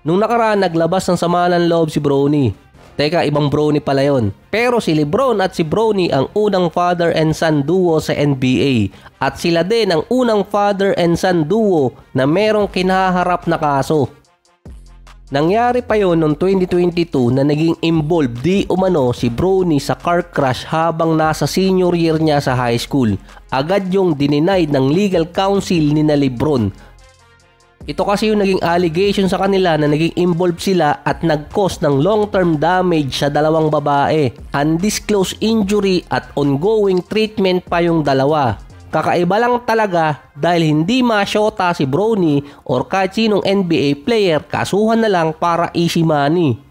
Nung nakaraan naglabas ng sama ng loob si Bronny. Teka, ibang Bronny pala yon. Pero si Lebron at si Bronny ang unang father and son duo sa NBA. At sila din ang unang father and son duo na merong kinaharap na kaso. Nangyari pa yon noong 2022 na naging involved di umano si Bronny sa car crash habang nasa senior year niya sa high school. Agad yung dininay ng legal counsel ni na Lebron. Ito kasi yung naging allegation sa kanila na naging involved sila at nag-cause ng long-term damage sa dalawang babae. Undisclosed injury at ongoing treatment pa yung dalawa. Kakaiba lang talaga dahil hindi masyota si Bronny or kahit sinong NBA player, kasuhan na lang para easy money.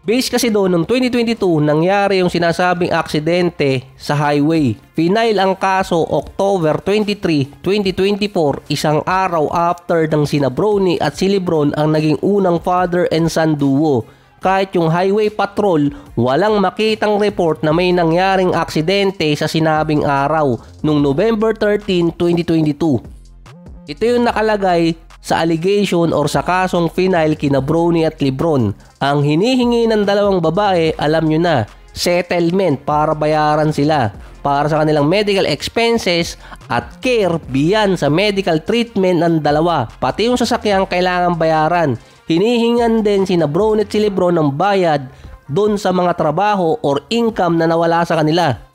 Base kasi doon noong 2022 nangyari yung sinasabing aksidente sa highway. Final ang kaso October 23, 2024, isang araw after ng sina Bronny at si Lebron ang naging unang father and son duo. Kahit yung highway patrol, walang makitang report na may nangyaring aksidente sa sinabing araw noong November 13, 2022. Ito yung nakalagay sa allegation or sa kasong final kina Bronny at Lebron. Ang hinihingi ng dalawang babae, alam nyo na, settlement para bayaran sila para sa kanilang medical expenses at care beyond sa medical treatment ng dalawa. Pati yung sasakyang kailangan bayaran. Hinihingan din sina Bronny at si Lebron ng bayad doon sa mga trabaho or income na nawala sa kanila.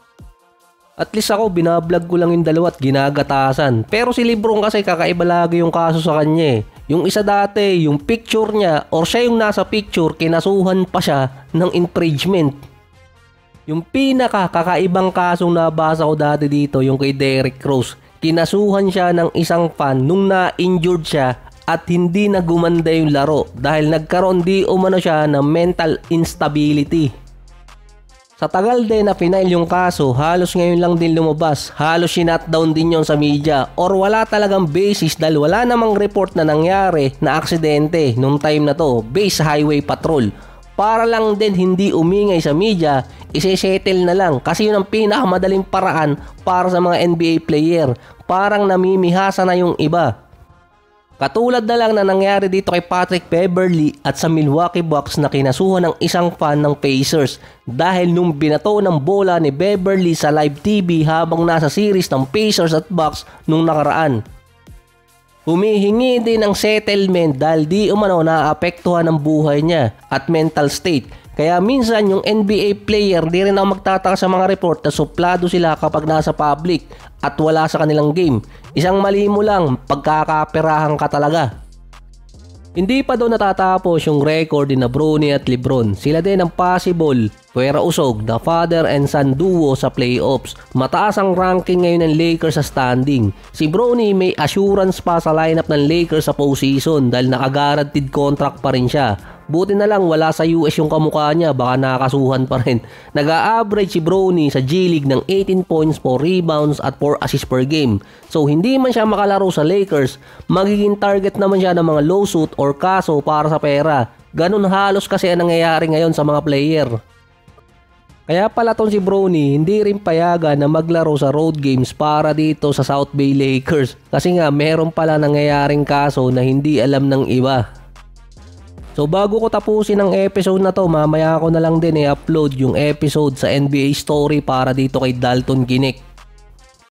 At least ako, binablog ko lang yung dalawa at ginagatasan. Pero si Lebron kasi kakaiba lagi yung kaso sa kanya. Yung isa dati, yung picture niya or siya yung nasa picture, kinasuhan pa siya ng infringement. Yung pinaka-kakaibang kasong nabasa ko dati dito, yung kay Derrick Rose. Kinasuhan siya ng isang fan nung na-injured siya at hindi na gumanda yung laro dahil nagkaroon di umano siya ng mental instability. Sa tagal din na final yung kaso, halos ngayon lang din lumabas. Halos sinutdown din yon sa media or wala talagang basis dahil wala namang report na nangyari na aksidente nung time na to based sa highway patrol. Para lang din hindi umingay sa media, ise-settle na lang kasi yun ang pinakamadaling paraan para sa mga NBA player. Parang namimihasa na yung iba. Katulad na lang na nangyari dito kay Patrick Beverley at sa Milwaukee Bucks na kinasuhan ng isang fan ng Pacers dahil nung binato ng bola ni Beverley sa live TV habang nasa series ng Pacers at Bucks nung nakaraan. Humihingi din ng settlement dahil di umano naapektuhan ang buhay niya at mental state. Kaya minsan yung NBA player di rin ako magtataka sa mga report na suplado sila kapag nasa public at wala sa kanilang game. Isang mali mo lang, pagkakaperahan ka talaga. Hindi pa daw natatapos yung record ni na Bronny at Lebron. Sila din ang possible, pwera usog, the father and son duo sa playoffs. Mataas ang ranking ngayon ng Lakers sa standing. Si Bronny may assurance pa sa lineup ng Lakers sa postseason dahil naka-guaranteed contract pa rin siya. Buti na lang wala sa US yung kamukha niya, baka nakakasuhan pa rin. Nag-a-average si Bronny sa G League ng 18 points, 4 rebounds at 4 assists per game. So hindi man siya makalaro sa Lakers, magiging target naman siya ng mga lawsuit or kaso para sa pera. Ganun halos kasi ang nangyayari ngayon sa mga player. Kaya pala tong si Bronny hindi rin payagan na maglaro sa road games para dito sa South Bay Lakers. Kasi nga meron pala nangyayaring kaso na hindi alam ng iba. So bago ko tapusin ang episode na to, mamaya ko na lang din i-upload yung episode sa NBA story para dito kay Dalton Ginek.